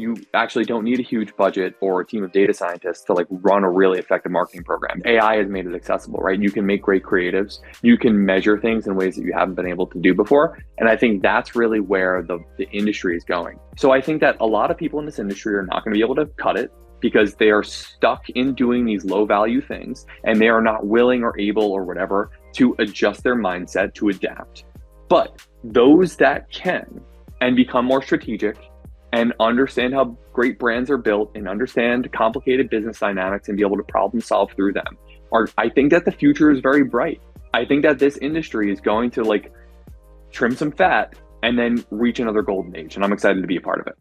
you actually don't need a huge budget or a team of data scientists to like run a really effective marketing program. AI has made it accessible, right? You can make great creatives. You can measure things in ways that you haven't been able to do before. And I think that's really where the industry is going. So I think that a lot of people in this industry are not going to be able to cut it because they are stuck in doing these low value things and they are not willing or able or whatever to adjust their mindset to adapt. But those that can and become more strategic and understand how great brands are built and understand complicated business dynamics and be able to problem solve through them, I think that the future is very bright. I think that this industry is going to like trim some fat and then reach another golden age. And I'm excited to be a part of it.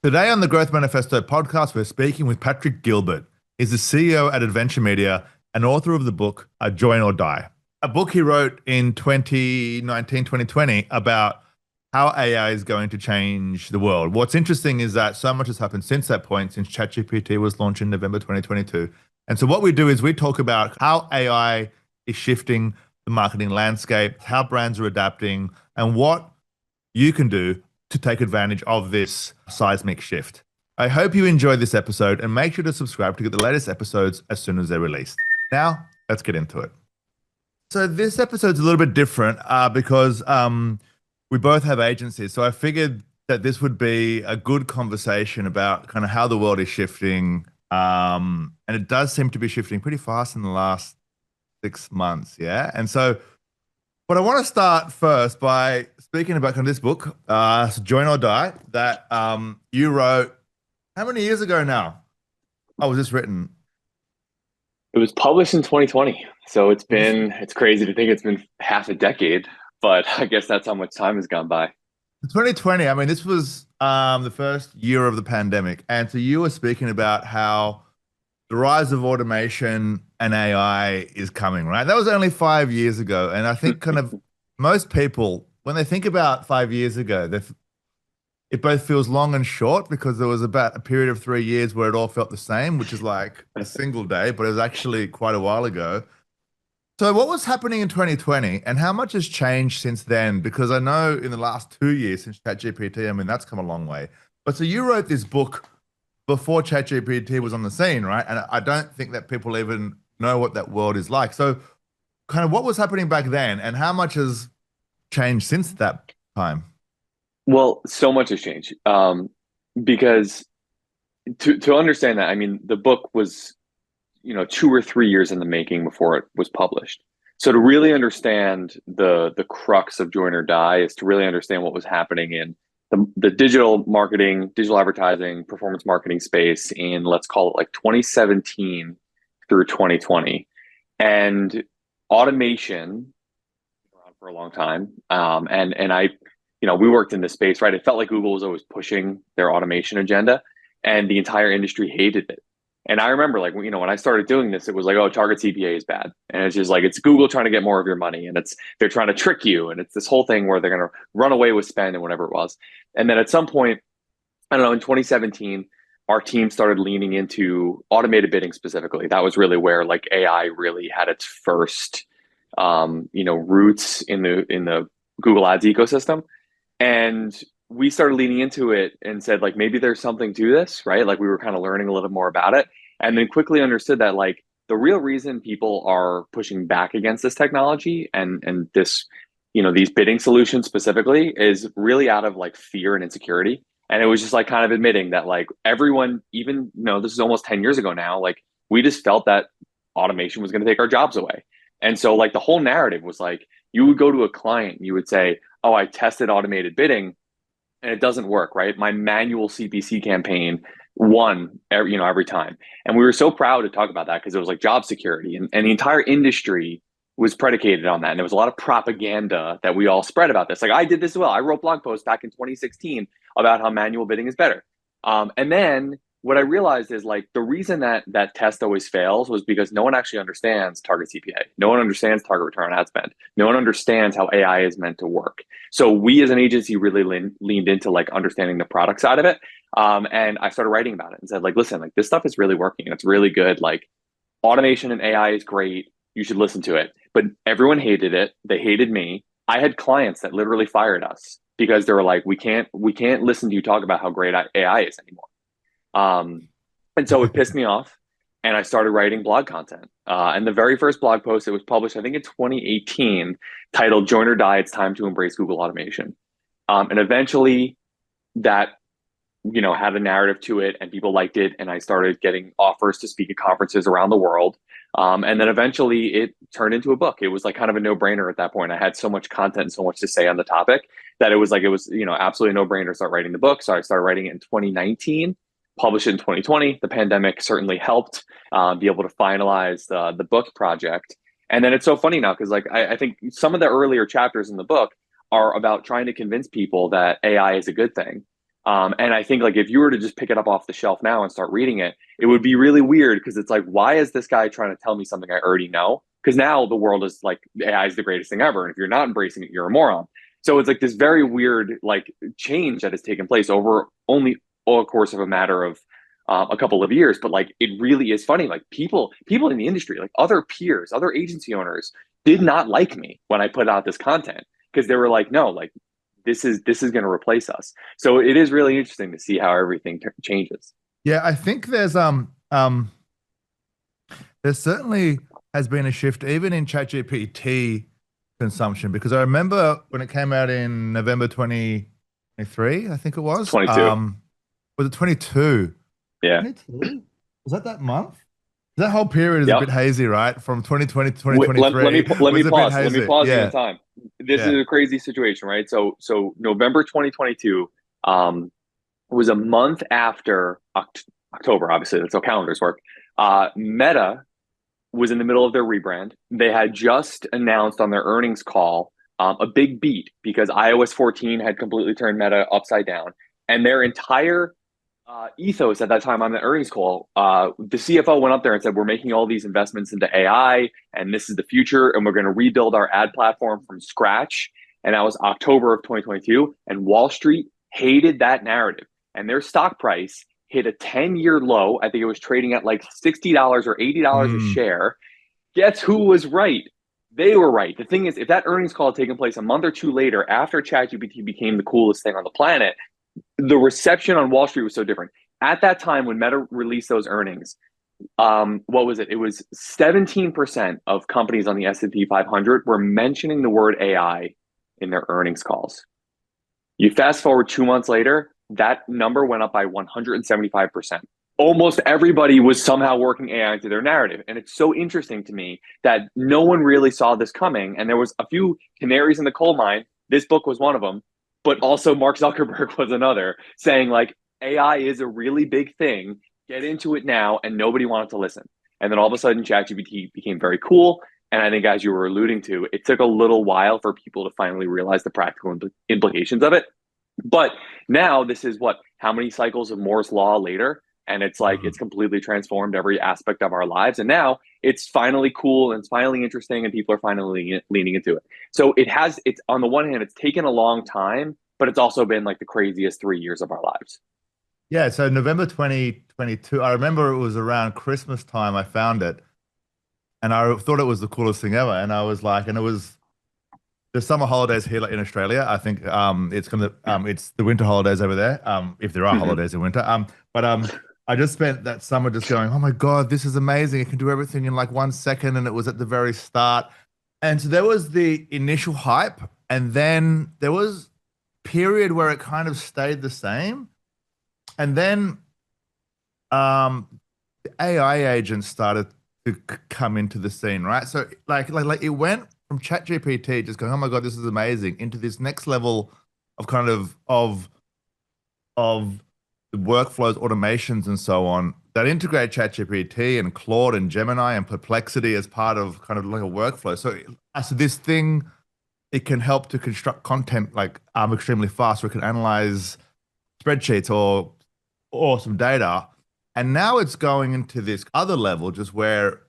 Today on the Growth Manifesto Podcast, we're speaking with Patrick Gilbert. He's the CEO at Adventure Media and author of the book, Join or Die. A book he wrote in 2019, 2020 about how AI is going to change the world. What's interesting is that so much has happened since that point, since ChatGPT was launched in November 2022. And so what we do is we talk about how AI is shifting the marketing landscape, how brands are adapting, and what you can do to take advantage of this seismic shift. I hope you enjoyed this episode and make sure to subscribe to get the latest episodes as soon as they're released. Now, let's get into it. So this episode's a little bit different because we both have agencies. So I figured that this would be a good conversation about kind of how the world is shifting. And it does seem to be shifting pretty fast in the last 6 months. Yeah. And so, but I want to start first by speaking about kind of this book, Join or Die, that you wrote how many years ago now? Oh, was this written? It was published in 2020. So it's crazy to think it's been half a decade, but I guess that's how much time has gone by. 2020, I mean, this was the first year of the pandemic. And so you were speaking about how the rise of automation and AI is coming, right? That was only 5 years ago. And I think kind of most people, when they think about 5 years ago, it both feels long and short because there was about a period of 3 years where it all felt the same, which is like a single day, but it was actually quite a while ago. So what was happening in 2020 and how much has changed since then? Because I know in the last 2 years since ChatGPT, I mean, that's come a long way. But so you wrote this book before ChatGPT was on the scene, right? And I don't think that people even know what that world is like. So kind of what was happening back then and how much has changed since that time? Well, so much has changed because to understand that, I mean, the book was 2 or 3 years in the making before it was published. So to really understand the crux of Join or Die is to really understand what was happening in the digital marketing, digital advertising, performance marketing space in, let's call it like 2017 through 2020. And automation around for a long time. And I, we worked in this space, right? It felt like Google was always pushing their automation agenda and the entire industry hated it. And I remember like, when I started doing this, it was like, oh, target CPA is bad. And it's just like, it's Google trying to get more of your money and they're trying to trick you. And it's this whole thing where they're going to run away with spend and whatever it was. And then at some point, I don't know, in 2017, our team started leaning into automated bidding specifically. That was really where like AI really had its first, roots in the Google Ads ecosystem. And we started leaning into it and said, like, maybe there's something to this, right? Like we were kind of learning a little more about it and then quickly understood that like the real reason people are pushing back against this technology and this, these bidding solutions specifically is really out of like fear and insecurity. And it was just like kind of admitting that like everyone, even, this is almost 10 years ago now, like we just felt that automation was going to take our jobs away. And so like the whole narrative was like, you would go to a client, you would say, oh, I tested automated bidding and it doesn't work, right? My manual CPC campaign won every time. And we were so proud to talk about that because it was like job security and the entire industry was predicated on that. And there was a lot of propaganda that we all spread about this. Like I did this as well. I wrote blog posts back in 2016 about how manual bidding is better. And then what I realized is like the reason that test always fails was because no one actually understands target CPA. No one understands target return on ad spend. No one understands how AI is meant to work. So we as an agency really leaned into like understanding the product side of it. And I started writing about it and said like, listen, like this stuff is really working. It's really good. Like automation and AI is great. You should listen to it. But everyone hated it. They hated me. I had clients that literally fired us because they were like, we can't listen to you talk about how great AI is anymore. Um, and so it pissed me off, and I started writing blog content. And the very first blog post, it was published, I think in 2018, titled "Join or Die: It's Time to Embrace Google Automation." And eventually, that had a narrative to it, and people liked it, and I started getting offers to speak at conferences around the world. And then eventually, it turned into a book. It was like kind of a no-brainer at that point. I had so much content and so much to say on the topic that it was absolutely a no-brainer to start writing the book. So I started writing it in 2019, published it in 2020. The pandemic certainly helped be able to finalize the book project. And then it's so funny now because I think some of the earlier chapters in the book are about trying to convince people that AI is a good thing. And I think like if you were to just pick it up off the shelf now and start reading it, it would be really weird because it's like, why is this guy trying to tell me something I already know? Because now the world is like AI is the greatest thing ever. And if you're not embracing it, you're a moron. So it's like this very weird like change that has taken place over only a course of a matter of a couple of years. But like it really is funny. Like people in the industry, like other peers, other agency owners did not like me when I put out this content because they were like, no, like this is going to replace us. So it is really interesting to see how everything changes. Yeah, I think there certainly has been a shift even in ChatGPT consumption, because I remember when it came out in November 2023, I think it was. 22. Was it 22? Yeah. 22? Was that month? That whole period is a Yep. bit hazy, right? From 2020 to Wait, 2023. let me pause. Let me pause Yeah. in time. This Yeah. is a crazy situation, right? So November 2022 was a month after October. Obviously, that's how calendars work. Meta was in the middle of their rebrand. They had just announced on their earnings call a big beat because iOS 14 had completely turned Meta upside down, and their entire ethos at that time on the earnings call, the CFO went up there and said, we're making all these investments into AI and this is the future. And we're going to rebuild our ad platform from scratch. And that was October of 2022. And Wall Street hated that narrative. And their stock price hit a 10-year low. I think it was trading at like $60 or $80 a share. Guess who was right? They were right. The thing is, if that earnings call had taken place a month or two later, after ChatGPT became the coolest thing on the planet, the reception on Wall Street was so different. At that time, when Meta released those earnings, what was it? It was 17% of companies on the S&P 500 were mentioning the word AI in their earnings calls. You fast forward 2 months later, that number went up by 175%. Almost everybody was somehow working AI into their narrative. And it's so interesting to me that no one really saw this coming. And there was a few canaries in the coal mine. This book was one of them. But also Mark Zuckerberg was another, saying like AI is a really big thing. Get into it now, and nobody wanted to listen. And then all of a sudden, ChatGPT became very cool. And I think, as you were alluding to, it took a little while for people to finally realize the practical implications of it. But now this is how many cycles of Moore's Law later? And it's like it's completely transformed every aspect of our lives. And now it's finally cool and it's finally interesting and people are finally leaning into it. So it's on the one hand, it's taken a long time, but it's also been like the craziest 3 years of our lives. Yeah, so November 2022, I remember it was around Christmas time I found it. And I thought it was the coolest thing ever. And I was like, and it was the summer holidays here in Australia. I think it's the winter holidays over there, if there are holidays in winter. I just spent that summer just going, oh my God, this is amazing. It can do everything in like 1 second. And it was at the very start. And so there was the initial hype. And then there was a period where it kind of stayed the same. And then the AI agents started to come into the scene, right? So like it went from ChatGPT just going, oh my God, this is amazing, into this next level of kind of the workflows, automations, and so on that integrate ChatGPT and Claude and Gemini and Perplexity as part of kind of like a workflow. So this thing, it can help to construct content like extremely fast, or it can analyze spreadsheets or some data. And now it's going into this other level, just where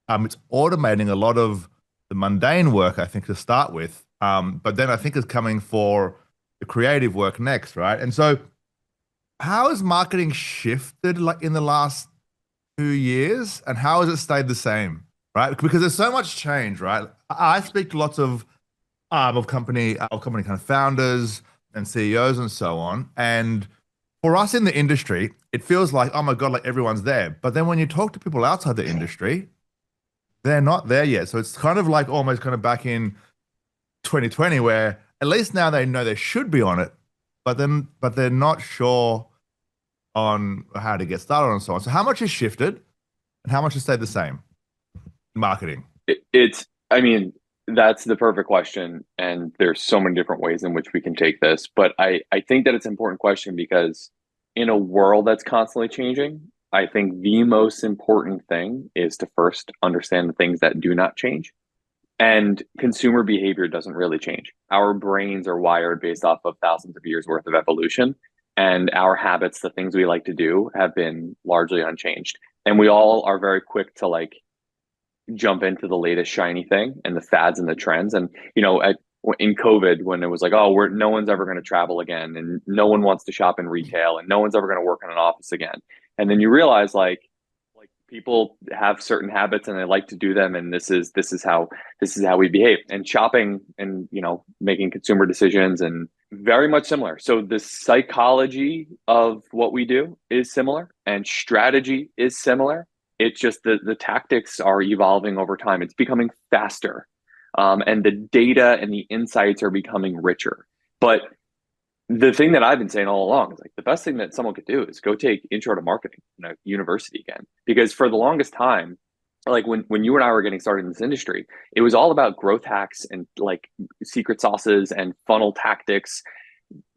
it's automating a lot of the mundane work, I think, to start with. But then I think it's coming for the creative work next, right? And so how has marketing shifted like in the last 2 years, and how has it stayed the same, right? Because there's so much change, right? I speak to lots of of company kind of founders and CEOs and so on. And for us in the industry, it feels like, oh my God, like everyone's there. But then when you talk to people outside the industry, they're not there yet. So it's kind of like almost kind of back in 2020 where at least now they know they should be on it, but they're not sure on how to get started and so on. So how much has shifted and how much has stayed the same in marketing? I mean, that's the perfect question. And there's so many different ways in which we can take this. But I think that it's an important question because in a world that's constantly changing, I think the most important thing is to first understand the things that do not change. And consumer behavior doesn't really change. Our brains are wired based off of thousands of years worth of evolution. And our habits, the things we like to do, have been largely unchanged. And we all are very quick to like jump into the latest shiny thing and the fads and the trends. And, in COVID, when it was like, oh, no one's ever going to travel again, and no one wants to shop in retail, and no one's ever going to work in an office again. And then you realize like people have certain habits and they like to do them, and this is how we behave. And shopping and making consumer decisions and very much similar. So the psychology of what we do is similar, and strategy is similar. It's just the tactics are evolving over time. It's becoming faster, and the data and the insights are becoming richer. But the thing that I've been saying all along is like the best thing that someone could do is go take intro to marketing in a university again. Because for the longest time, like when you and I were getting started in this industry, it was all about growth hacks and like secret sauces and funnel tactics.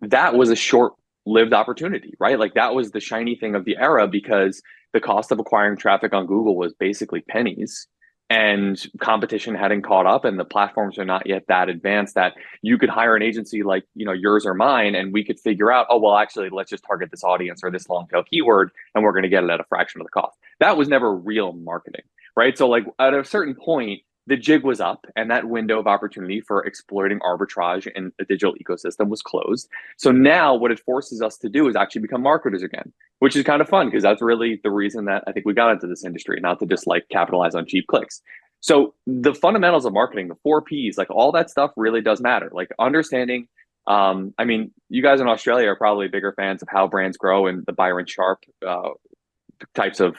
That was a short-lived opportunity, right? Like that was the shiny thing of the era because the cost of acquiring traffic on Google was basically pennies. And competition hadn't caught up, and the platforms are not yet that advanced that you could hire an agency like yours or mine, and we could figure out, oh well, actually let's just target this audience or this long tail keyword, and we're going to get it at a fraction of the cost. That was never real marketing, right? So like at a certain point, the jig was up, and that window of opportunity for exploiting arbitrage in the digital ecosystem was closed. So now what it forces us to do is actually become marketers again, which is kind of fun because that's really the reason that I think we got into this industry, not to just like capitalize on cheap clicks. So the fundamentals of marketing, the 4 Ps, like all that stuff really does matter. Like understanding, I mean, you guys in Australia are probably bigger fans of how brands grow and the Byron Sharp types of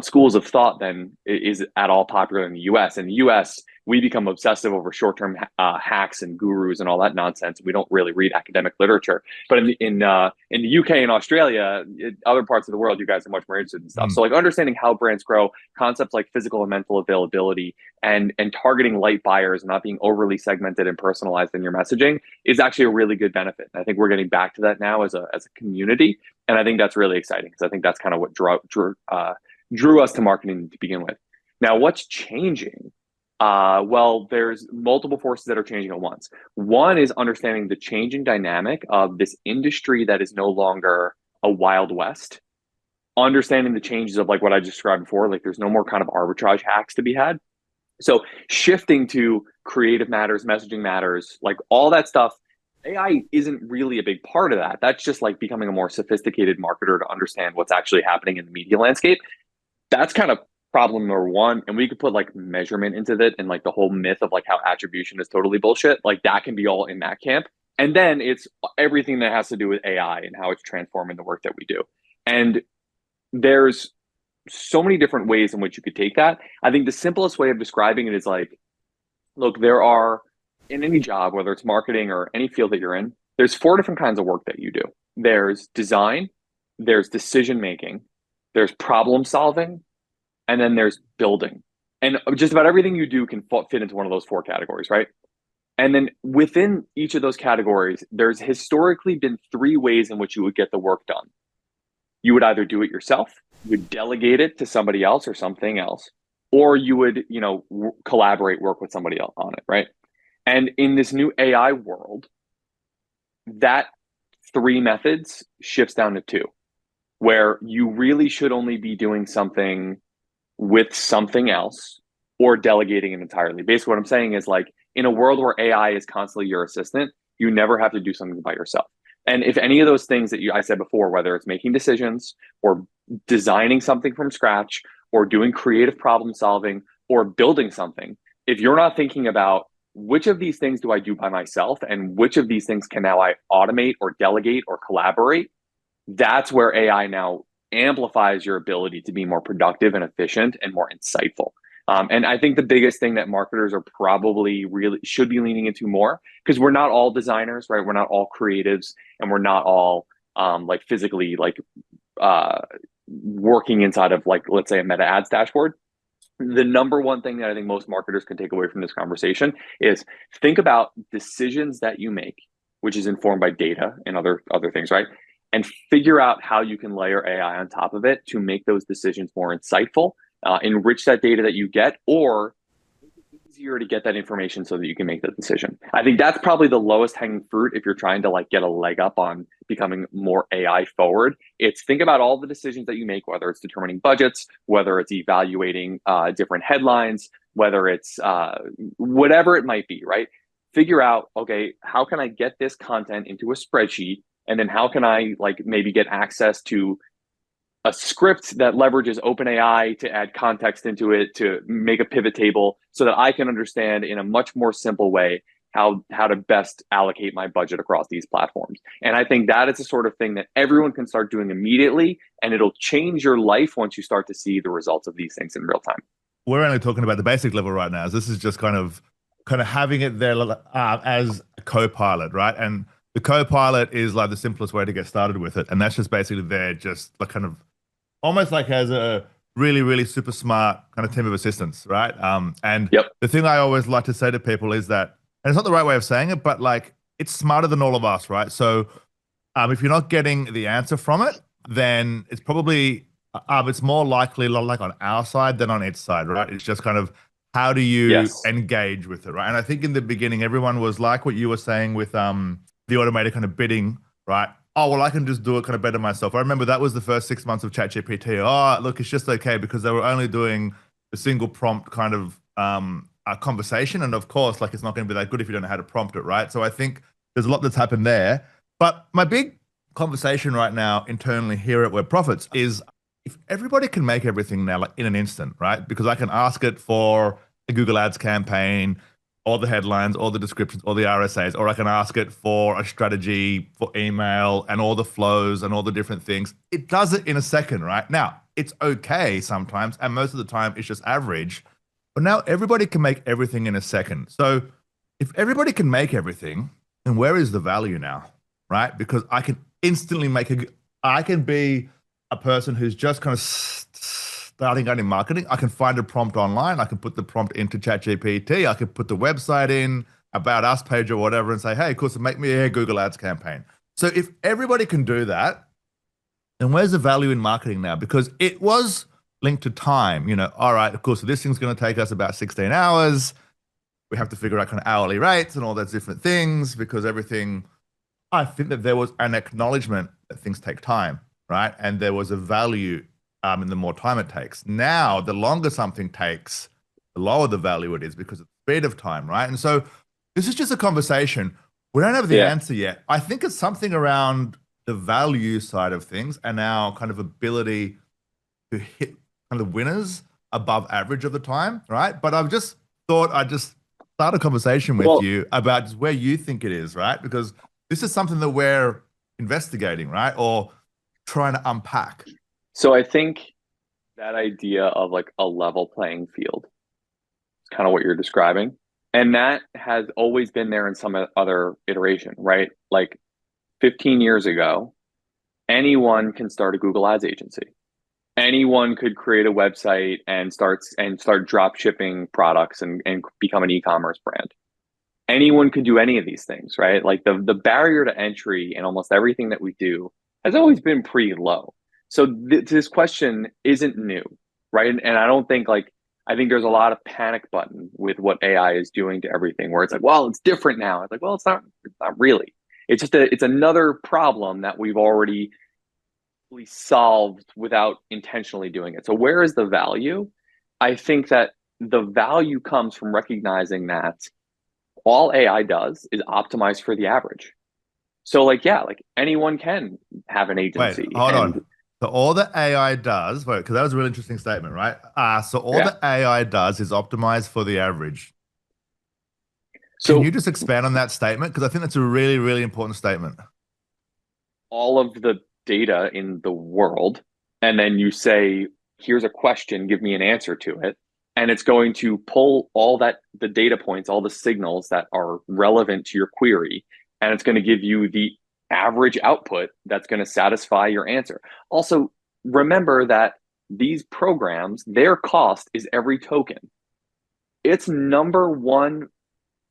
schools of thought than is at all popular in the US. In the US, we become obsessive over short-term hacks and gurus and all that nonsense. We don't really read academic literature. But in the UK and Australia, other parts of the world, you guys are much more interested in stuff. So like understanding how brands grow, concepts like physical and mental availability, and targeting light buyers, not being overly segmented and personalized in your messaging is actually a really good benefit. And I think we're getting back to that now as a community. And I think that's really exciting because I think that's kind of what drew us to marketing to begin with. Now, what's changing? Well, there's multiple forces that are changing at once. One is understanding the changing dynamic of this industry that is no longer a Wild West. Understanding the changes of like what I described before, like there's no more kind of arbitrage hacks to be had. So shifting to creative matters, messaging matters, like all that stuff. AI isn't really a big part of that. That's just like becoming a more sophisticated marketer to understand what's actually happening in the media landscape. That's kind of problem number one. And we could put like measurement into that and like the whole myth of like how attribution is totally bullshit. Like that can be all in that camp. And then it's everything that has to do with AI and how it's transforming the work that we do. And there's so many different ways in which you could take that. I think the simplest way of describing it is like, look, there are in any job, whether it's marketing or any field that you're in, there's 4 different kinds of work that you do. There's design, there's decision-making, there's problem solving, and then there's building. And just about everything you do can fit into one of those 4 categories, right? And then within each of those categories, there's historically been 3 ways in which you would get the work done. You would either do it yourself, you would delegate it to somebody else or something else, or you would, collaborate, work with somebody else on it, right? And in this new AI world, that 3 methods shifts down to 2, where you really should only be doing something with something else or delegating it entirely. Basically, what I'm saying is like in a world where AI is constantly your assistant, you never have to do something by yourself. And if any of those things that I said before, whether it's making decisions or designing something from scratch or doing creative problem solving or building something, if you're not thinking about which of these things do I do by myself and which of these things can now I automate or delegate or collaborate? That's where AI now amplifies your ability to be more productive and efficient and more insightful. And I think the biggest thing that marketers are probably really should be leaning into more, because we're not all designers, right? We're not all creatives, and we're not all like physically like working inside of like, let's say, a Meta Ads dashboard. The number one thing that I think most marketers can take away from this conversation is think about decisions that you make, which is informed by data and other things, right? And figure out how you can layer AI on top of it to make those decisions more insightful, enrich that data that you get, or easier to get that information so that you can make that decision. I think that's probably the lowest hanging fruit if you're trying to like get a leg up on becoming more AI forward. It's think about all the decisions that you make, whether it's determining budgets, whether it's evaluating different headlines, whether it's whatever it might be, right? Figure out, okay, how can I get this content into a spreadsheet? And then how can I like maybe get access to a script that leverages OpenAI to add context into it, to make a pivot table so that I can understand in a much more simple way how to best allocate my budget across these platforms. And I think that is the sort of thing that everyone can start doing immediately, and it'll change your life once you start to see the results of these things in real time. We're only talking about the basic level right now. This is just kind of having it there as a co-pilot, right? And the co-pilot is like the simplest way to get started with it. And that's just basically there just like kind of almost like as a really, really super smart kind of team of assistants, right? And the thing I always like to say to people is that, and it's not the right way of saying it, but like it's smarter than all of us, right? So if you're not getting the answer from it, then it's probably, it's more likely like on our side than on its side, right? It's just kind of how do you engage with it, right? And I think in the beginning, everyone was like what you were saying with the automated kind of bidding, right? Oh, well, I can just do it kind of better myself. I remember that was the first 6 months of ChatGPT. Oh, look, it's just okay because they were only doing a single prompt kind of a conversation. And of course, like it's not going to be that good if you don't know how to prompt it, right? So I think there's a lot that's happened there. But my big conversation right now internally here at Webprofits is if everybody can make everything now like in an instant, right? Because I can ask it for a Google Ads campaign, all the headlines, all the descriptions, all the RSAs, or I can ask it for a strategy for email and all the flows and all the different things. It does it in a second, right? Now, it's okay sometimes, and most of the time it's just average, but now everybody can make everything in a second. So if everybody can make everything, then where is the value now, right? Because I can instantly I can be a person who's just kind of starting out in marketing. I can find a prompt online. I can put the prompt into ChatGPT. I can put the website in, about us page or whatever, and say, hey, cool, so make me a Google Ads campaign. So if everybody can do that, then where's the value in marketing now? Because it was linked to time. All right, of course, so this thing's going to take us about 16 hours. We have to figure out kind of hourly rates and all those different things because everything, I think that there was an acknowledgement that things take time, right? And there was a value in the more time it takes. Now, the longer something takes, the lower the value it is because of the speed of time, right? And so this is just a conversation. We don't have the answer yet. I think it's something around the value side of things and our kind of ability to hit kind of winners above average of the time, right? But I've just thought I'd just start a conversation with you about just where you think it is, right? Because this is something that we're investigating, right? Or trying to unpack. So I think that idea of like a level playing field is kind of what you're describing. And that has always been there in some other iteration, right? Like 15 years ago, anyone can start a Google Ads agency. Anyone could create a website and start drop shipping products and become an e-commerce brand. Anyone could do any of these things, right? Like the barrier to entry in almost everything that we do has always been pretty low. So this question isn't new, right? And I don't think I think there's a lot of panic button with what AI is doing to everything where it's like, well, it's different now. It's like, well, it's not really. It's just it's another problem that we've already solved without intentionally doing it. So where is the value? I think that the value comes from recognizing that all AI does is optimize for the average. So like anyone can have an agency. Wait, hold on. So all the AI does, because that was a really interesting statement, right? So all the AI does is optimize for the average. Can you So just expand on that statement? Because I think that's a really, really important statement. all of the data in the world, and then you say, here's a question, give me an answer to it. And it's going to pull all that, the data points, all the signals that are relevant to your query. And it's going to give you the average output that's going to satisfy your answer. Also, remember that these programs, their cost is every token. Its number one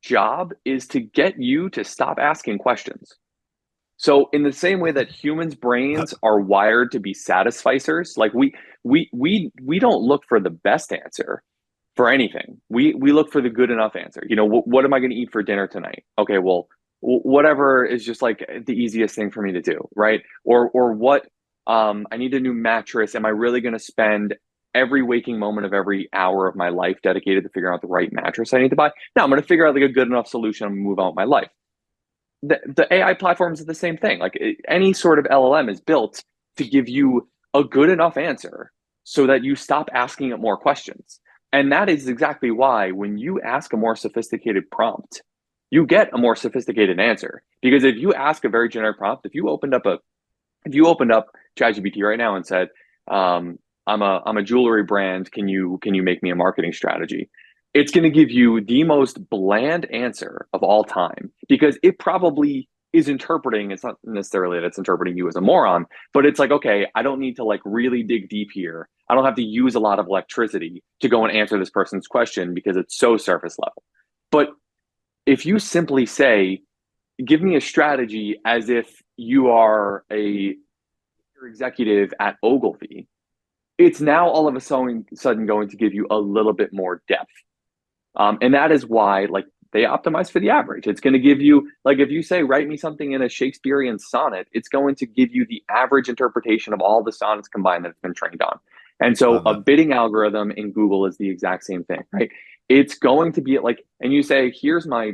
job is to get you to stop asking questions. So in the same way that humans' brains are wired to be satisficers, like we don't look for the best answer for anything. We look for the good enough answer. You know, what am I going to eat for dinner tonight? Okay, well, whatever is just like the easiest thing for me to do, right? Or what I need a new mattress. Am I really going to spend every waking moment of every hour of my life dedicated to figuring out the right mattress I need to buy? No, I'm going to figure out like a good enough solution and move on with my life. The AI platforms are the same thing. Like any sort of LLM is built to give you a good enough answer so that you stop asking it more questions. And that is exactly why when you ask a more sophisticated prompt, you get a more sophisticated answer. Because if you ask a very generic prompt, if you opened up ChatGPT right now and said, I'm a jewelry brand, can you make me a marketing strategy? It's going to give you the most bland answer of all time because it probably is interpreting. It's not necessarily that it's interpreting you as a moron, but it's like, okay, I don't need to like really dig deep here. I don't have to use a lot of electricity to go and answer this person's question because it's so surface level. But if you simply say, give me a strategy as if you are a executive at Ogilvy, it's now all of a sudden going to give you a little bit more depth. And that is why, like, they optimize for the average. It's going to give you, like, if you say, write me something in a Shakespearean sonnet, it's going to give you the average interpretation of all the sonnets combined that it's been trained on. And so Love a that. bidding algorithm in Google is the exact same thing, right? It's going to be like, and you say, here's my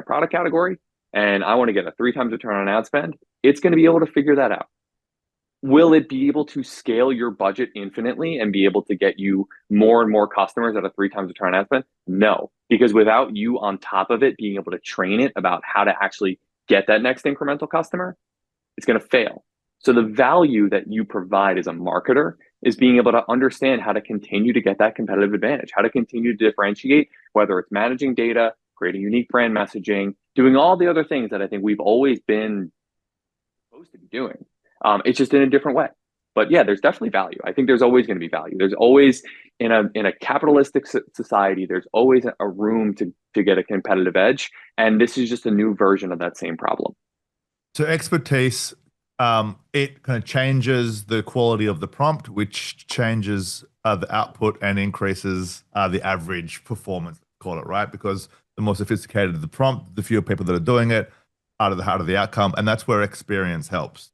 product category, and I want to get a 3 times return on ad spend. It's going to be able to figure that out. Will it be able to scale your budget infinitely and be able to get you more and more customers at a 3 times return on ad spend? No, because without you on top of it being able to train it about how to actually get that next incremental customer, it's going to fail. So the value that you provide as a marketer is being able to understand how to continue to get that competitive advantage, how to continue to differentiate, whether it's managing data, creating unique brand messaging, doing all the other things that I think we've always been supposed to be doing. It's just in a different way. But yeah, there's definitely value. I think there's always going to be value. There's always in a capitalistic society, there's always a room to get a competitive edge, and this is just a new version of that same problem. So expertise, it kind of changes the quality of the prompt, which changes the output and increases the average performance, call it, right? Because the more sophisticated the prompt, the fewer people that are doing it, harder the outcome, and that's where experience helps.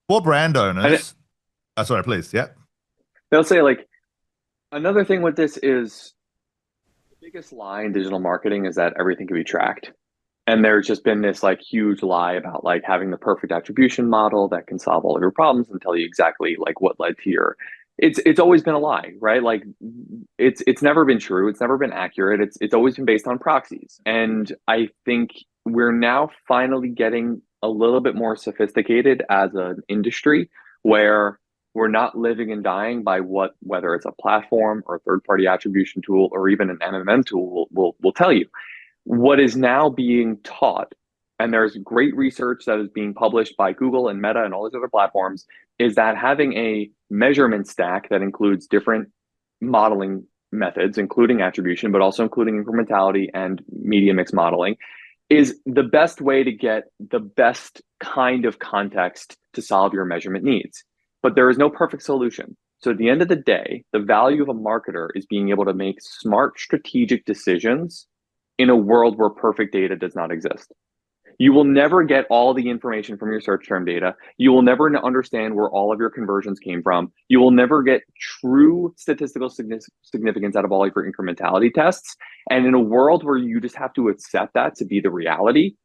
For brand And owners, sorry, please, yeah. they'll say like another thing with this is the biggest lie in digital marketing is that everything can be tracked. And there's just been this like huge lie about like having the perfect attribution model that can solve all of your problems and tell you exactly like what led to your it's always been a lie, right? Like it's never been true, it's never been accurate, it's always been based on proxies. And I think we're now finally getting a little bit more sophisticated as an industry where we're not living and dying by whether it's a platform or a third-party attribution tool or even an MMM tool will tell you. What is now being taught, and there's great research that is being published by Google and Meta and all these other platforms, is that having a measurement stack that includes different modeling methods, including attribution, but also including incrementality and media mix modeling, is the best way to get the best kind of context to solve your measurement needs. But there is no perfect solution. So at the end of the day, the value of a marketer is being able to make smart strategic decisions in a world where perfect data does not exist. You will never get all the information from your search term data. You will never understand where all of your conversions came from. You will never get true statistical significance out of all of your incrementality tests. And in a world where you just have to accept that to be the reality,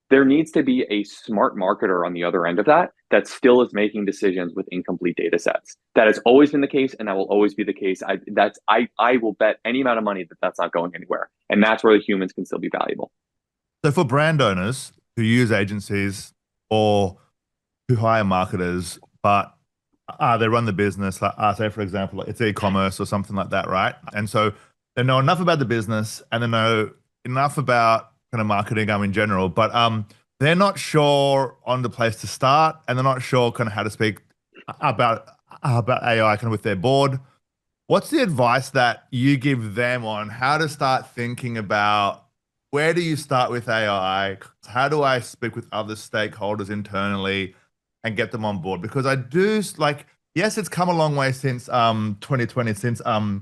there needs to be a smart marketer on the other end of that that still is making decisions with incomplete data sets. That has always been the case, and that will always be the case. I will bet any amount of money that that's not going anywhere. And that's where the humans can still be valuable. So for brand owners who use agencies or who hire marketers, but they run the business, like say for example, it's e-commerce or something like that, right? And so they know enough about the business and they know enough about kind of marketing in general, but they're not sure on the place to start, and they're not sure kind of how to speak about AI kind of with their board. What's the advice that you give them on how to start thinking about where do you start with AI? How do I speak with other stakeholders internally and get them on board? Because I do like, yes, it's come a long way since 2020, since the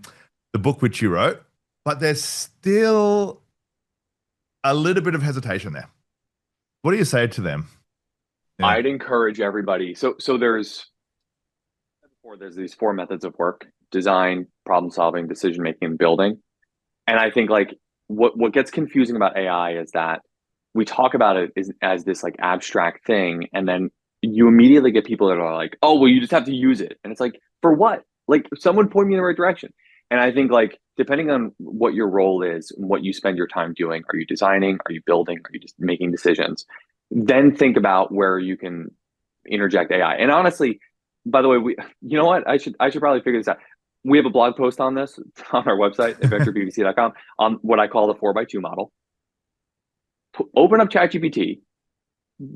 book which you wrote, but there's still a little bit of hesitation there. What do you say to them? Yeah. I'd encourage everybody. So there's these four methods of work: design, problem solving, decision making, and building. And I think like what gets confusing about AI is that we talk about it as this like abstract thing, and then you immediately get people that are like, oh, well, you just have to use it. And it's like, for what? Like, someone point me in the right direction. And I think like depending on what your role is and what you spend your time doing, are you designing? Are you building? Are you just making decisions? Then think about where you can interject AI. And honestly, by the way, you know what? I should probably figure this out. We have a blog post on this on our website, adventurebbc.com, on what I call the 4x2 model. Open up ChatGPT,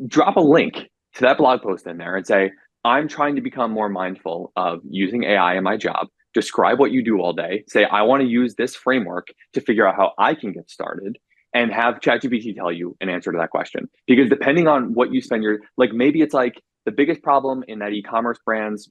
drop a link to that blog post in there and say, I'm trying to become more mindful of using AI in my job. Describe what you do all day. Say, I want to use this framework to figure out how I can get started, and have ChatGPT tell you an answer to that question. Because depending on what you spend like maybe it's like the biggest problem in that e-commerce brand's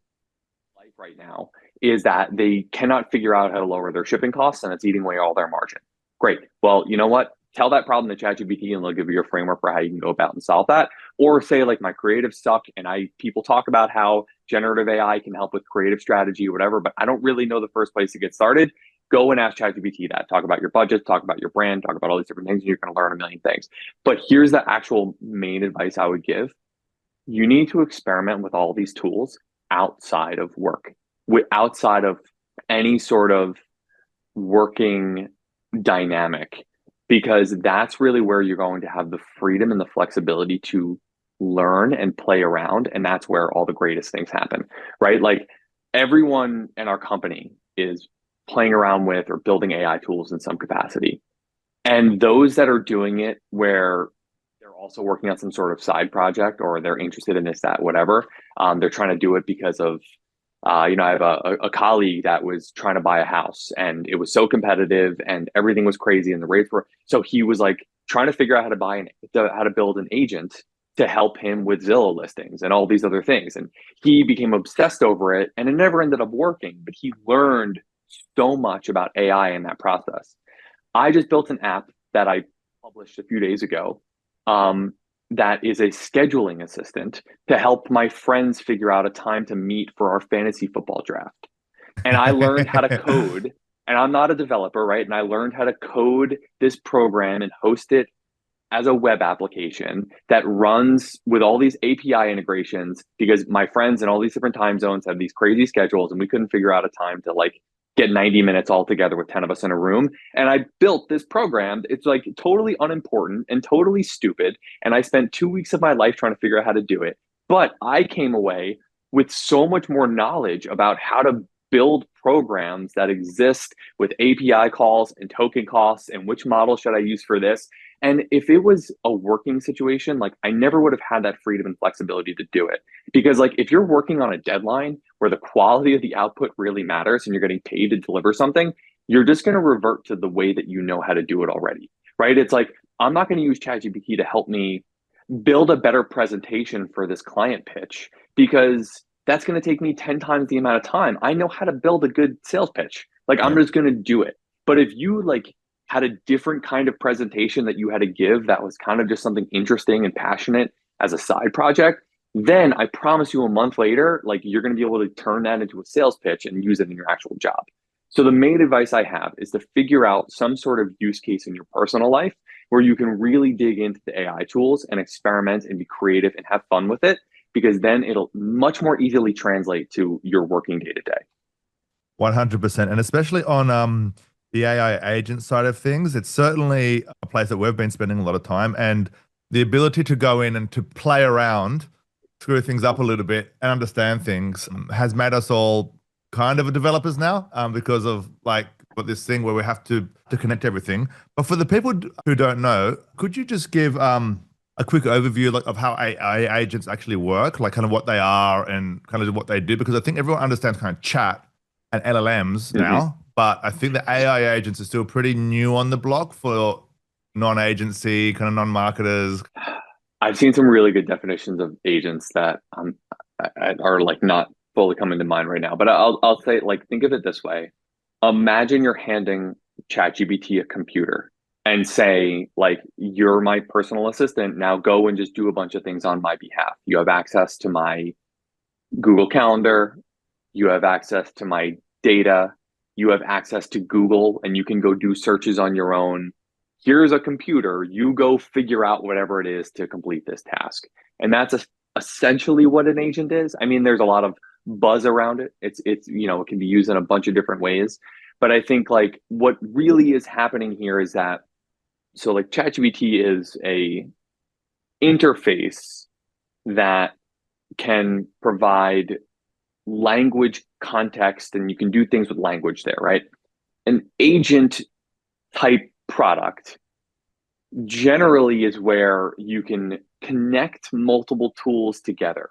life right now is that they cannot figure out how to lower their shipping costs, and it's eating away all their margin. Great. Well, you know what? Tell that problem to ChatGPT and they'll give you a framework for how you can go about and solve that. Or say like my creative suck, and people talk about how generative AI can help with creative strategy or whatever, but I don't really know the first place to get started. Go and ask ChatGPT that. Talk about your budget, talk about your brand, talk about all these different things, and you're going to learn a million things. But here's the actual main advice I would give. You need to experiment with all these tools outside of work, outside of any sort of working dynamic, because that's really where you're going to have the freedom and the flexibility to learn and play around. And that's where all the greatest things happen, right? Like everyone in our company is playing around with or building AI tools in some capacity. And those that are doing it where they're also working on some sort of side project, or they're interested in this, that, whatever, they're trying to do it because of I have a colleague that was trying to buy a house, and it was so competitive and everything was crazy and the rates were, so he was like trying to figure out how to build an agent to help him with Zillow listings and all these other things. And he became obsessed over it, and it never ended up working, but he learned so much about AI in that process. I just built an app that I published a few days ago, that is a scheduling assistant to help my friends figure out a time to meet for our fantasy football draft. And I learned how to code, and I'm not a developer, right? And I learned how to code this program and host it as a web application that runs with all these API integrations, because my friends in all these different time zones have these crazy schedules, and we couldn't figure out a time to like get 90 minutes all together with 10 of us in a room. And I built this program. It's like totally unimportant and totally stupid. And I spent 2 weeks of my life trying to figure out how to do it. But I came away with so much more knowledge about how to build programs that exist with API calls and token costs and which model should I use for this. And if it was a working situation, like I never would have had that freedom and flexibility to do it. Because like if you're working on a deadline where the quality of the output really matters and you're getting paid to deliver something, you're just going to revert to the way that you know how to do it already, right? It's like, I'm not going to use ChatGPT to help me build a better presentation for this client pitch, because that's going to take me 10 times the amount of time. I know how to build a good sales pitch. Like I'm just going to do it. But if you like had a different kind of presentation that you had to give that was kind of just something interesting and passionate as a side project, then I promise you a month later, like you're going to be able to turn that into a sales pitch and use it in your actual job. So the main advice I have is to figure out some sort of use case in your personal life where you can really dig into the AI tools and experiment and be creative and have fun with it, because then it'll much more easily translate to your working day to day. 100%. And especially on the AI agent side of things. It's certainly a place that we've been spending a lot of time, and the ability to go in and to play around, screw things up a little bit, and understand things has made us all kind of developers now, because of like got this thing where we have to connect everything. But for the people who don't know, could you just give a quick overview like of how AI agents actually work, like kind of what they are and kind of what they do? Because I think everyone understands kind of chat and LLMs Hmm. now, but I think the AI agents are still pretty new on the block for non-agency kind of non-marketers. I've seen some really good definitions of agents that are like not fully coming to mind right now. But I'll say, like, think of it this way: imagine you're handing ChatGPT a computer and say, like, you're my personal assistant. Now go and just do a bunch of things on my behalf. You have access to my Google Calendar. You have access to my data. You have access to Google, and you can go do searches on your own. Here's a computer. You go figure out whatever it is to complete this task. And that's essentially what an agent is. I mean, there's a lot of buzz around it. It can be used in a bunch of different ways. But I think like what really is happening here is that so like ChatGPT is a interface that can provide language context, and you can do things with language there, right? An agent type product generally is where you can connect multiple tools together.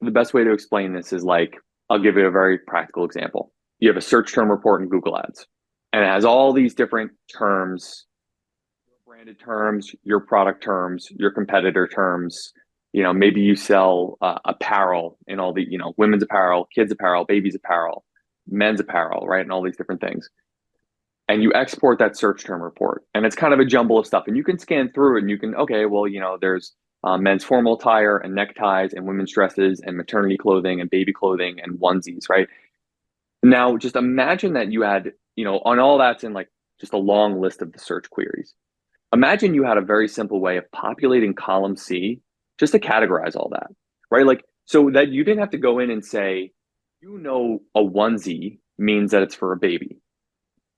The best way to explain this is like, I'll give you a very practical example. You have a search term report in Google Ads, and it has all these different terms, branded terms, your product terms, your competitor terms. Maybe you sell apparel and all the, women's apparel, kids apparel, babies apparel, men's apparel, right? And all these different things. And you export that search term report, and it's kind of a jumble of stuff. And you can scan through it and you can, okay, well, there's men's formal attire and neckties and women's dresses and maternity clothing and baby clothing and onesies, right? Now, just imagine that you had, on all that's in like just a long list of the search queries. Imagine you had a very simple way of populating column C just to categorize all that, right? Like, so that you didn't have to go in and say, a onesie means that it's for a baby.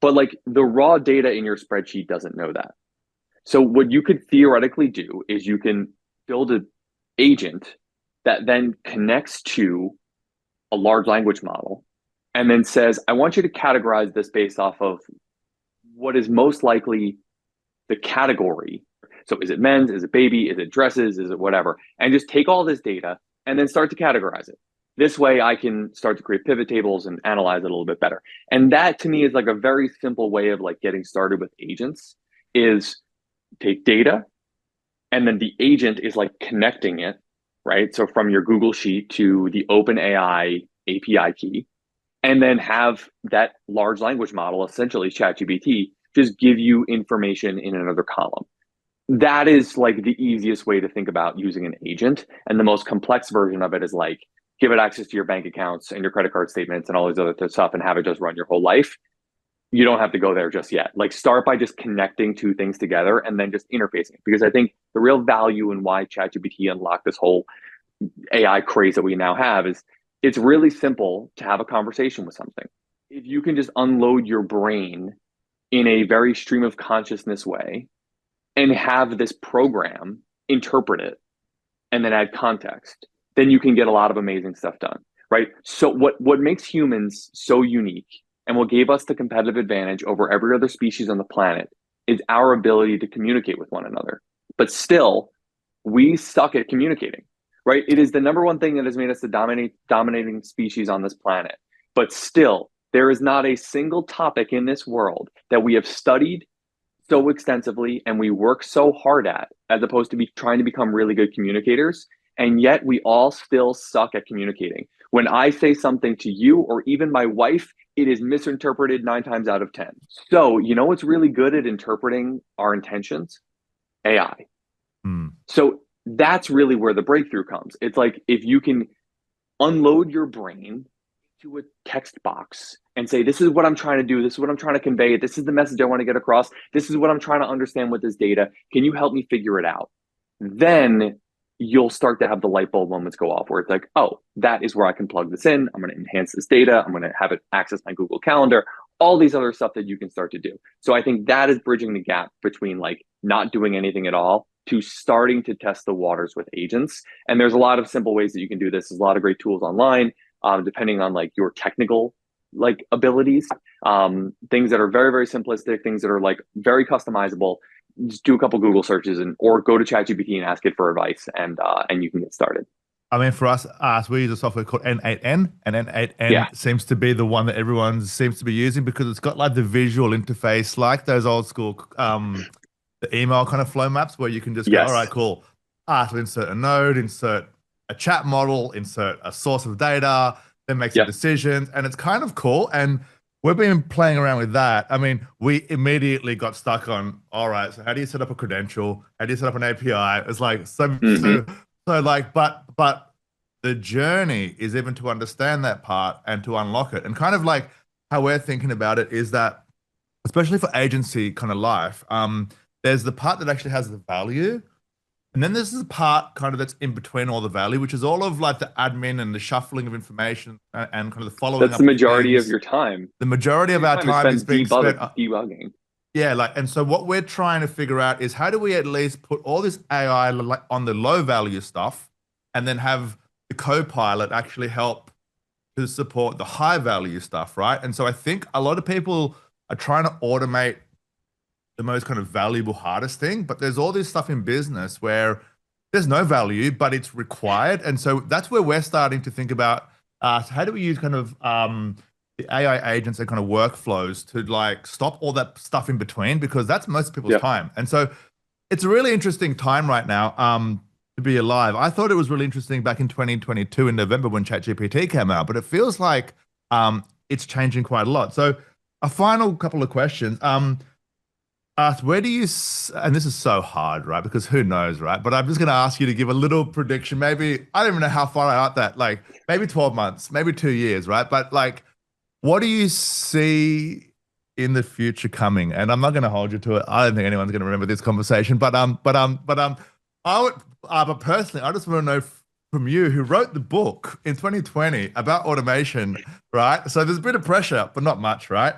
But like the raw data in your spreadsheet doesn't know that. So what you could theoretically do is you can build an agent that then connects to a large language model and then says, I want you to categorize this based off of what is most likely the category. So is it men's? Is it baby? Is it dresses? Is it whatever? And just take all this data and then start to categorize it. This way I can start to create pivot tables and analyze it a little bit better. And that to me is like a very simple way of like getting started with agents is take data and then the agent is like connecting it, right? So from your Google Sheet to the OpenAI API key, and then have that large language model, essentially ChatGPT, just give you information in another column. That is like the easiest way to think about using an agent. And the most complex version of it is like, give it access to your bank accounts and your credit card statements and all these other stuff and have it just run your whole life. You don't have to go there just yet. Like start by just connecting two things together and then just interfacing it. Because I think the real value in why ChatGPT unlocked this whole AI craze that we now have is it's really simple to have a conversation with something. If you can just unload your brain in a very stream of consciousness way and have this program interpret it and then add context, then you can get a lot of amazing stuff done, right? So what makes humans so unique and what gave us the competitive advantage over every other species on the planet is our ability to communicate with one another. But still, we suck at communicating, right? It is the number one thing that has made us the dominating species on this planet. But still, there is not a single topic in this world that we have studied so extensively and we work so hard at, as opposed to be trying to become really good communicators. And yet we all still suck at communicating. When I say something to you or even my wife, it is misinterpreted 9 times out of 10. So, what's really good at interpreting our intentions? AI. So that's really where the breakthrough comes. It's like if you can unload your brain to a text box and say, this is what I'm trying to do. This is what I'm trying to convey. This is the message I want to get across. This is what I'm trying to understand with this data. Can you help me figure it out? Then you'll start to have the light bulb moments go off where it's like, oh, that is where I can plug this in. I'm going to enhance this data. I'm going to have it access my Google Calendar. all these other stuff that you can start to do. So I think that is bridging the gap between like not doing anything at all to starting to test the waters with agents. And there's a lot of simple ways that you can do this. There's a lot of great tools online, depending on like your technical like abilities, things that are very, very simplistic, things that are like very customizable. Just do a couple Google searches or go to ChatGPT and ask it for advice, and you can get started. I mean, for us, we use a software called N8N, and N8N seems to be the one that everyone seems to be using because it's got like the visual interface, like those old school the email kind of flow maps where you can just go, all right, cool. So insert a node, insert a chat model, insert a source of data, then make some decisions, and it's kind of cool. And we've been playing around with that. I mean, we immediately got stuck on, all right, so how do you set up a credential? How do you set up an API? It's like so like, but the journey is even to understand that part and to unlock it. And kind of like how we're thinking about it is that, especially for agency kind of life, there's the part that actually has the value. And then there's the part kind of that's in between all the value, which is all of like the admin and the shuffling of information and kind of the following up. That's the majority of your time. The majority of our time is being spent debugging. Yeah, like, and so what we're trying to figure out is how do we at least put all this AI on the low value stuff and then have the co-pilot actually help to support the high value stuff, right? And so I think a lot of people are trying to automate the most kind of valuable, hardest thing, but there's all this stuff in business where there's no value, but it's required. And so that's where we're starting to think about how do we use kind of the AI agents and kind of workflows to like stop all that stuff in between, because that's most people's time. And so it's a really interesting time right now to be alive. I thought it was really interesting back in 2022 in November when ChatGPT came out, but it feels like it's changing quite a lot. So a final couple of questions. Where do you, and this is so hard, right? Because who knows, right? But I'm just going to ask you to give a little prediction. Maybe, I don't even know how far out that, like maybe 12 months, maybe 2 years, right? But like, what do you see in the future coming? And I'm not going to hold you to it. I don't think anyone's going to remember this conversation, but personally, I just want to know from you, who wrote the book in 2020 about automation, right? So there's a bit of pressure, but not much, right?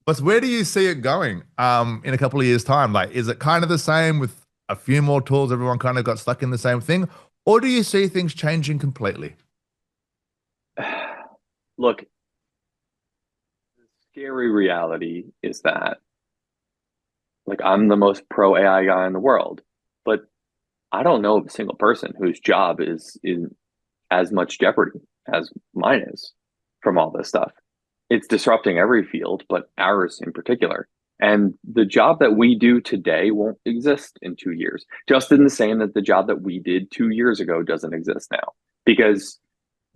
But where do you see it going in a couple of years' time? Like, is it kind of the same with a few more tools? Everyone kind of got stuck in the same thing, or do you see things changing completely? Look, the scary reality is that, like, I'm the most pro AI guy in the world, but I don't know of a single person whose job is in as much jeopardy as mine is from all this stuff. It's disrupting every field, but ours in particular. And the job that we do today won't exist in 2 years, just in the same that the job that we did 2 years ago doesn't exist now. Because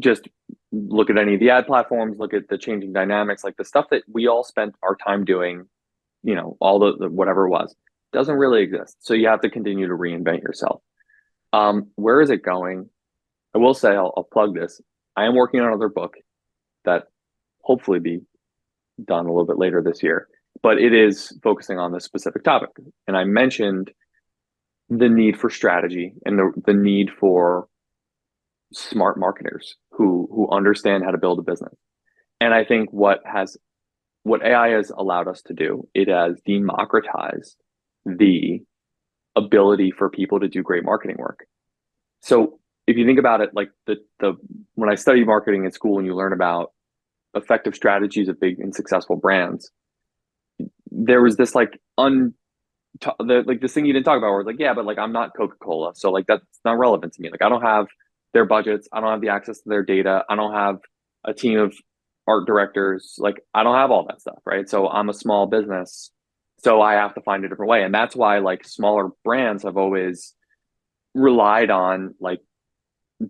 just look at any of the ad platforms, look at the changing dynamics, like the stuff that we all spent our time doing, you know, all the whatever it was, doesn't really exist. So you have to continue to reinvent yourself. Where is it going? I will say, I'll plug this. I am working on another book that hopefully be done a little bit later this year, but it is focusing on this specific topic. And I mentioned the need for strategy and the need for smart marketers who understand how to build a business. And I think what AI has allowed us to do, it has democratized the ability for people to do great marketing work. So if you think about it, like when I studied marketing in school and you learn about effective strategies of big and successful brands, there was this like this thing you didn't talk about where it's like, yeah, but like I'm not Coca-Cola, so like that's not relevant to me. Like I don't have their budgets, I don't have the access to their data, I don't have a team of art directors, like I don't have all that stuff, right? So I'm a small business, so I have to find a different way. And that's why like smaller brands have always relied on like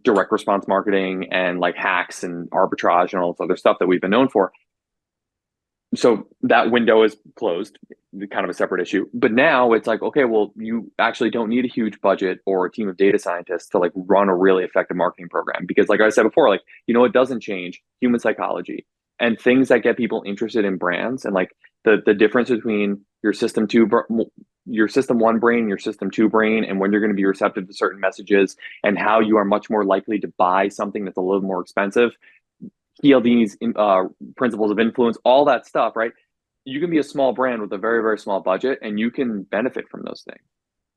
direct response marketing and like hacks and arbitrage and all this other stuff that we've been known for. So that window is closed, kind of a separate issue. But now it's like, okay, well, you actually don't need a huge budget or a team of data scientists to like run a really effective marketing program. Because like I said before, like, you know, it doesn't change human psychology and things that get people interested in brands, and like the difference between your system one brain, your system two brain, and when you're going to be receptive to certain messages and how you are much more likely to buy something that's a little more expensive. PLD's principles of influence, all that stuff, right? you can be a small brand with a very, very small budget and you can benefit from those things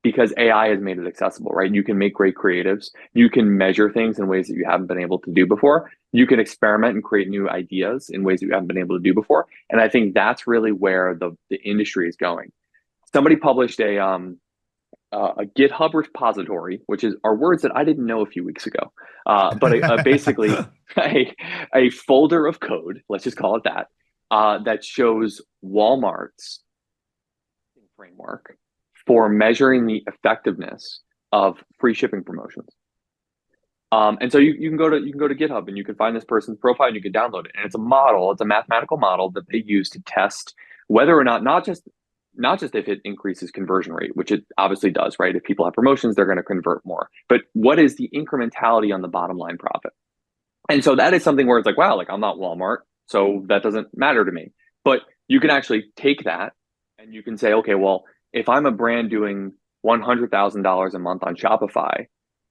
because AI has made it accessible, right? You can make great creatives. You can measure things in ways that you haven't been able to do before. You can experiment and create new ideas in ways that you haven't been able to do before. And I think that's really where the industry is going. Somebody published a GitHub repository, which are words that I didn't know a few weeks ago. But basically a folder of code, let's just call it that, that shows Walmart's framework for measuring the effectiveness of free shipping promotions. And so you can go to GitHub and you can find this person's profile and you can download it. And it's a mathematical model that they use to test whether or not just if it increases conversion rate, which it obviously does, right? If people have promotions, they're going to convert more. But what is the incrementality on the bottom line profit? And so that is something where it's like, wow, like I'm not Walmart, so that doesn't matter to me. But you can actually take that and you can say, okay, well, if I'm a brand doing $100,000 a month on Shopify,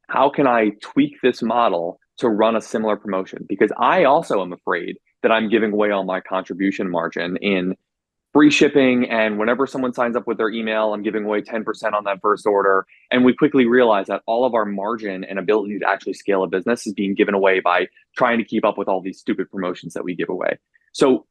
how can I tweak this model to run a similar promotion? Because I also am afraid that I'm giving away all my contribution margin in free shipping. And whenever someone signs up with their email, I'm giving away 10% on that first order. And we quickly realize that all of our margin and ability to actually scale a business is being given away by trying to keep up with all these stupid promotions that we give away. So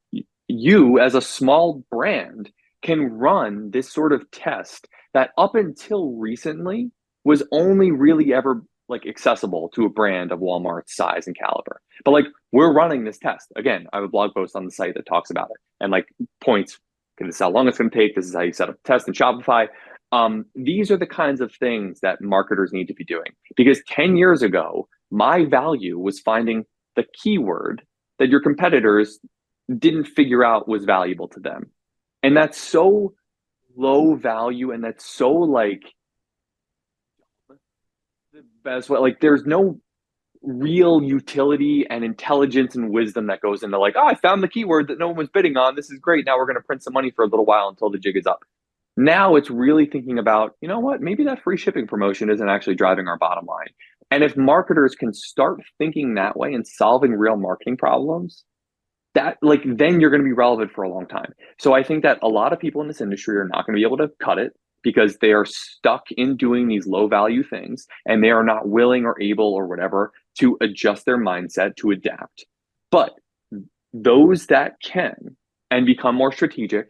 you, as a small brand, can run this sort of test that up until recently was only really ever like accessible to a brand of Walmart's size and caliber. But like we're running this test. Again, I have a blog post on the site that talks about it and like points. This is how long it's going to take. This is how you set up a test in Shopify. These are the kinds of things that marketers need to be doing. Because 10 years ago, my value was finding the keyword that your competitors didn't figure out was valuable to them. And that's so low value and that's so like the best way. Like there's no real utility and intelligence and wisdom that goes into like, oh, I found the keyword that no one was bidding on. This is great. Now we're going to print some money for a little while until the jig is up. Now it's really thinking about, you know what, maybe that free shipping promotion isn't actually driving our bottom line. And if marketers can start thinking that way and solving real marketing problems, that like then you're going to be relevant for a long time. So I think that a lot of people in this industry are not going to be able to cut it because they are stuck in doing these low value things and they are not willing or able or whatever to adjust their mindset to adapt. But those that can and become more strategic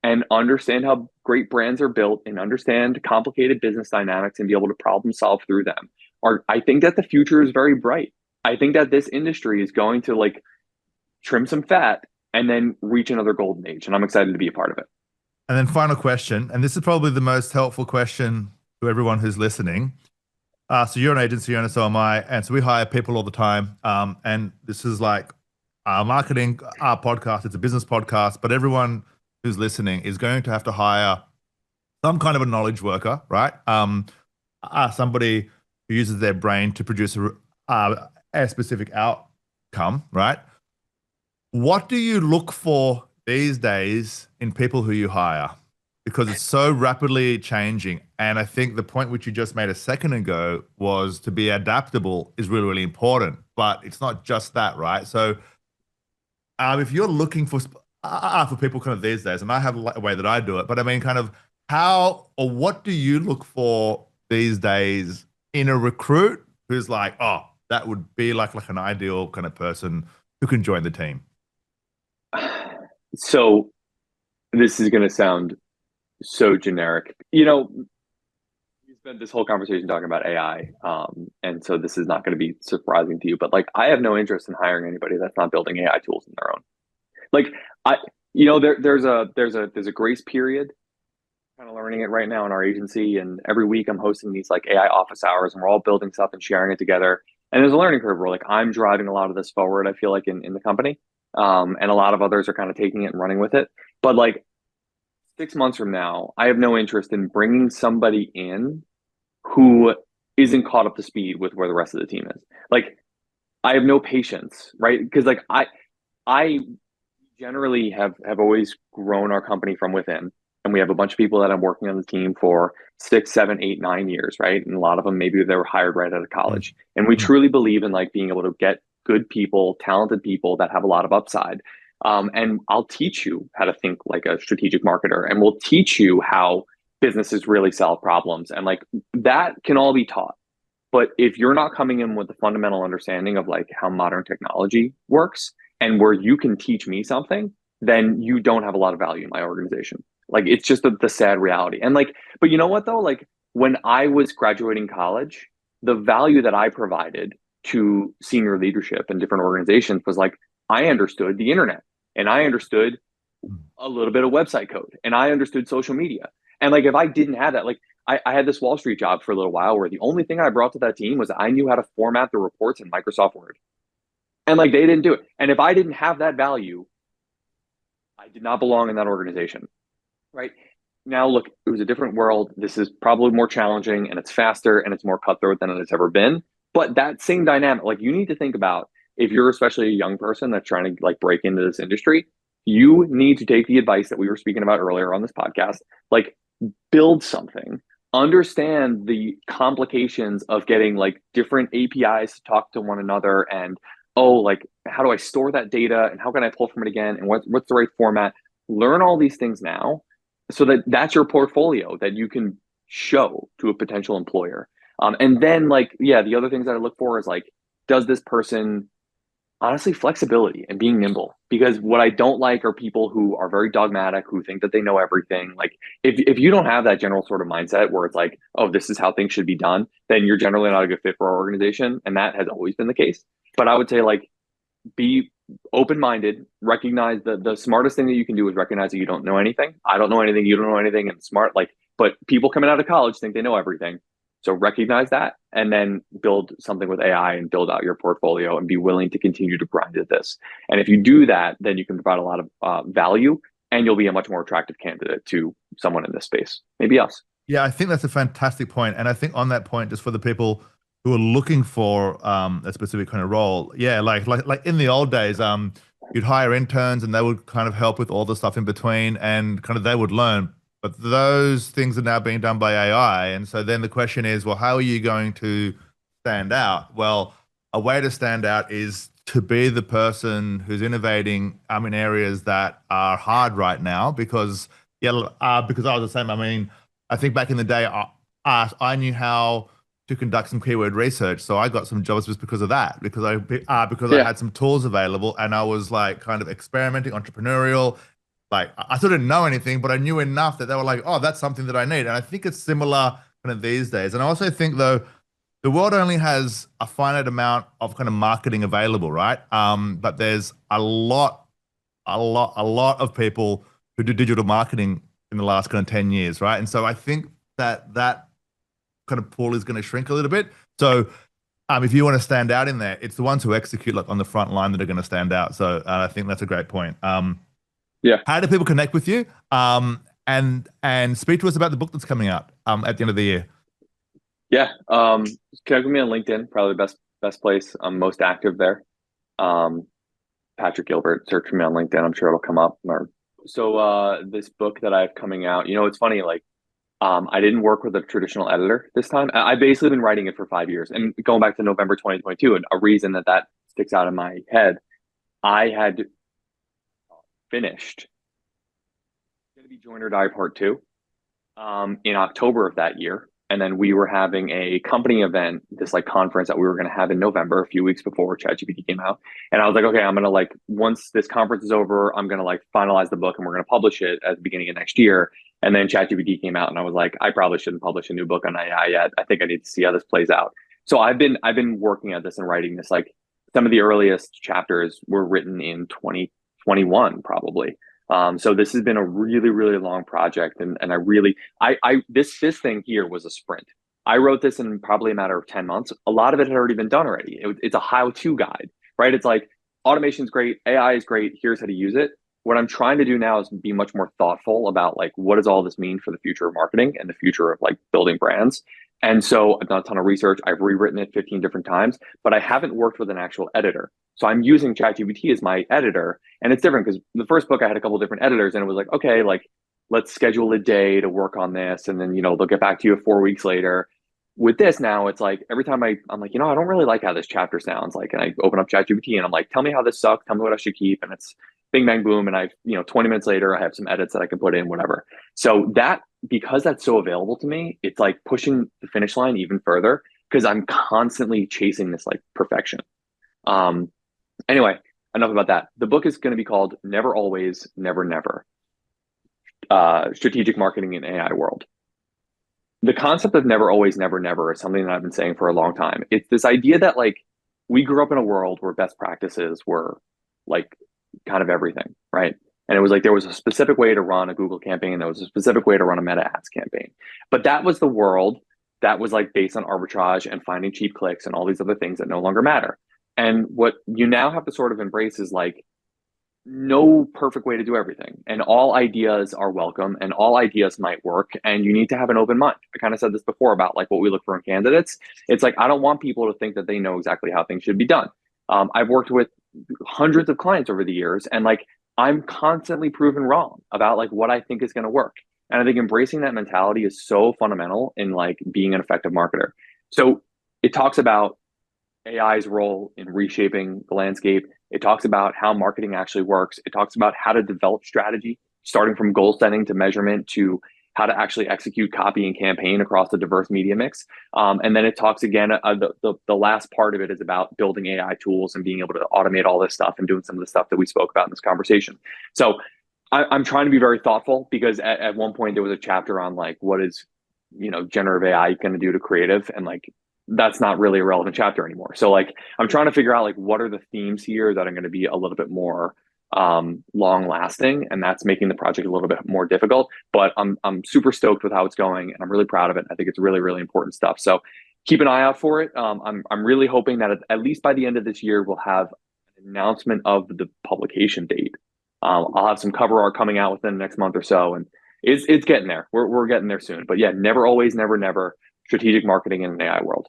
and understand how great brands are built and understand complicated business dynamics and be able to problem solve through them I think that the future is very bright. I think that this industry is going to like trim some fat and then reach another golden age. And I'm excited to be a part of it. And then final question, and this is probably the most helpful question to everyone who's listening. So you're an agency owner, so am I. And so we hire people all the time. And this is like our marketing, our podcast. It's a business podcast, but everyone who's listening is going to have to hire some kind of a knowledge worker, right? Somebody who uses their brain to produce a specific outcome, right? What do you look for these days in people who you hire? Because it's so rapidly changing. And I think the point which you just made a second ago was to be adaptable is really, really important. But it's not just that, right? So if you're looking for people kind of these days, and I have a way that I do it, but I mean kind of how or what do you look for these days in a recruit who's like, oh, that would be like an ideal kind of person who can join the team? So this is going to sound so generic. You know, we spent this whole conversation talking about AI. And so this is not going to be surprising to you, but like, I have no interest in hiring anybody that's not building AI tools in their own. Like there's a grace period, kind of learning it right now in our agency. And every week I'm hosting these like AI office hours and we're all building stuff and sharing it together. And there's a learning curve where like I'm driving a lot of this forward, I feel like in the company. And a lot of others are kind of taking it and running with it. But like 6 months from now, I have no interest in bringing somebody in who isn't caught up to speed with where the rest of the team is. Like, I have no patience, right? Because like I generally have always grown our company from within. And we have a bunch of people that I'm working on the team for 6, 7, 8, 9 years, right? And a lot of them, maybe they were hired right out of college. And we truly believe in like being able to get good people, talented people that have a lot of upside. And I'll teach you how to think like a strategic marketer, and we'll teach you how businesses really solve problems. And like that can all be taught. But if you're not coming in with the fundamental understanding of like how modern technology works and where you can teach me something, then you don't have a lot of value in my organization. Like it's just the sad reality. And like, but you know what though? Like when I was graduating college, the value that I provided to senior leadership in different organizations was like, I understood the internet and I understood a little bit of website code and I understood social media. And like, if I didn't have that, like I had this Wall Street job for a little while where the only thing I brought to that team was I knew how to format the reports in Microsoft Word. And like, they didn't do it. And if I didn't have that value, I did not belong in that organization. Right now, look, it was a different world. This is probably more challenging and it's faster and it's more cutthroat than it's ever been. But that same dynamic, like you need to think about if you're especially a young person that's trying to like break into this industry, you need to take the advice that we were speaking about earlier on this podcast, like build something, understand the complications of getting like different APIs to talk to one another. And, oh, like, how do I store that data and how can I pull from it again? And what's the right format? Learn all these things now so that that's your portfolio that you can show to a potential employer. And then like, yeah, the other things that I look for is like, does this person honestly flexibility and being nimble? Because what I don't like are people who are very dogmatic, who think that they know everything. Like if you don't have that general sort of mindset where it's like, oh, this is how things should be done, then you're generally not a good fit for our organization. And that has always been the case. But I would say like be open-minded, recognize the smartest thing that you can do is recognize that you don't know anything. I don't know anything, you don't know anything, and smart, like, but people coming out of college think they know everything. So recognize that and then build something with AI and build out your portfolio and be willing to continue to grind at this. And if you do that, then you can provide a lot of value and you'll be a much more attractive candidate to someone in this space, maybe us. Yeah, I think that's a fantastic point. And I think on that point, just for the people who are looking for a specific kind of role, yeah, like in the old days, you'd hire interns and they would kind of help with all the stuff in between and kind of they would learn. But those things are now being done by AI. And so then the question is, well, how are you going to stand out? Well, a way to stand out is to be the person who's innovating in areas that are hard right now because, because I was the same. I mean, I think back in the day, I knew how to conduct some keyword research. So I got some jobs just because of that, because I had some tools available and I was like kind of experimenting, entrepreneurial. Like I still didn't know anything, but I knew enough that they were like, oh, that's something that I need. And I think it's similar kind of these days. And I also think though, the world only has a finite amount of kind of marketing available, right? But there's a lot of people who do digital marketing in the last kind of 10 years, right? And so I think that kind of pool is going to shrink a little bit. So if you want to stand out in there, it's the ones who execute like on the front line that are going to stand out. So I think that's a great point. Yeah. How do people connect with you? And speak to us about the book that's coming out at the end of the year. Yeah. Connect with me on LinkedIn, probably the best place. I'm most active there. Patrick Gilbert, search for me on LinkedIn. I'm sure it'll come up. So this book that I have coming out, it's funny, like I didn't work with a traditional editor this time. I've basically been writing it for 5 years and going back to November 2022, and a reason that sticks out in my head, I had finished Gonna Be Join or Die Part 2 in October of that year. And then we were having a company event, this like conference that we were going to have in November, a few weeks before ChatGPT came out. And I was like, okay, I'm going to like, once this conference is over, I'm going to like finalize the book and we're going to publish it at the beginning of next year. And then ChatGPT came out and I was like, I probably shouldn't publish a new book on AI yet. I think I need to see how this plays out. So I've been working at this and writing this. Like some of the earliest chapters were written in 2021, probably. So this has been a really, really long project. And I really, this thing here was a sprint. I wrote this in probably a matter of 10 months. A lot of it had already been done already. It's a how-to guide, right? It's like automation's great. AI is great. Here's how to use it. What I'm trying to do now is be much more thoughtful about like, what does all this mean for the future of marketing and the future of like building brands? And so I've done a ton of research. I've rewritten it 15 different times, but I haven't worked with an actual editor. So I'm using ChatGPT as my editor. And it's different because the first book I had a couple of different editors and it was like, okay, like let's schedule a day to work on this. And then, they'll get back to you 4 weeks later. With this now, it's like every time I'm like, I don't really like how this chapter sounds like, and I open up ChatGPT and I'm like, tell me how this sucks. Tell me what I should keep. And bing, bang, boom. And 20 minutes later, I have some edits that I can put in, whatever. So because that's so available to me, it's like pushing the finish line even further because I'm constantly chasing this like perfection. Anyway, enough about that. The book is going to be called Never Always, Never, Never. Strategic Marketing in AI World. The concept of never always, never, never is something that I've been saying for a long time. It's this idea that like we grew up in a world where best practices were like kind of everything, right? And it was like there was a specific way to run a Google campaign, there was a specific way to run a Meta ads campaign. But that was the world that was like based on arbitrage and finding cheap clicks and all these other things that no longer matter. And what you now have to sort of embrace is like no perfect way to do everything. And all ideas are welcome and all ideas might work. And you need to have an open mind. I kind of said this before about like what we look for in candidates. It's like, I don't want people to think that they know exactly how things should be done. I've worked with hundreds of clients over the years and like, I'm constantly proven wrong about like what I think is going to work. And I think embracing that mentality is so fundamental in like being an effective marketer. So it talks about AI's role in reshaping the landscape. It talks about how marketing actually works. It talks about how to develop strategy, starting from goal setting to measurement to how to actually execute copy and campaign across a diverse media mix. And then it talks again, the last part of it is about building AI tools and being able to automate all this stuff and doing some of the stuff that we spoke about in this conversation. So I'm trying to be very thoughtful because at one point there was a chapter on like, what is, generative AI going to do to creative? And like, that's not really a relevant chapter anymore. So like, I'm trying to figure out like, what are the themes here that are going to be a little bit more long lasting, and that's making the project a little bit more difficult, but I'm super stoked with how it's going and I'm really proud of it. I think it's really, really important stuff. So keep an eye out for it. I'm really hoping that at least by the end of this year, we'll have an announcement of the publication date. I'll have some cover art coming out within the next month or so, and it's getting there. We're getting there soon, but yeah, never always, never, never. Strategic marketing in an AI world.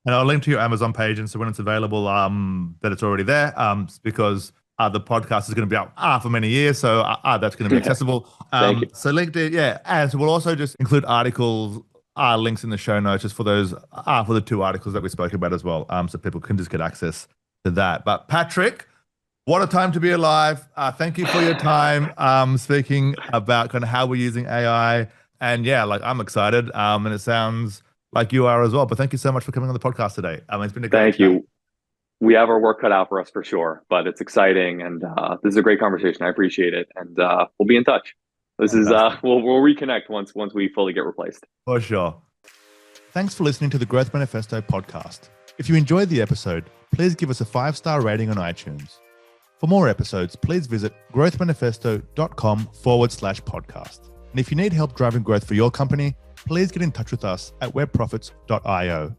And I'll link to your Amazon page, and so when it's available, that it's already there, because the podcast is going to be out for many years, so that's going to be accessible. Thank you. So LinkedIn, yeah, and so we'll also just include articles, links in the show notes, just for those for the 2 articles that we spoke about as well, so people can just get access to that. But Patrick, what a time to be alive! Thank you for your time speaking about kind of how we're using AI. And yeah, like I'm excited, and it sounds like you are as well. But thank you so much for coming on the podcast today. It's been a great Thank you. We have our work cut out for us for sure, but it's exciting, and this is a great conversation. I appreciate it, and we'll be in touch. This is we'll reconnect once we fully get replaced. For sure. Thanks for listening to the Growth Manifesto podcast. If you enjoyed the episode, please give us a 5-star rating on iTunes. For more episodes, please visit growthmanifesto.com/podcast. And if you need help driving growth for your company, please get in touch with us at webprofits.io.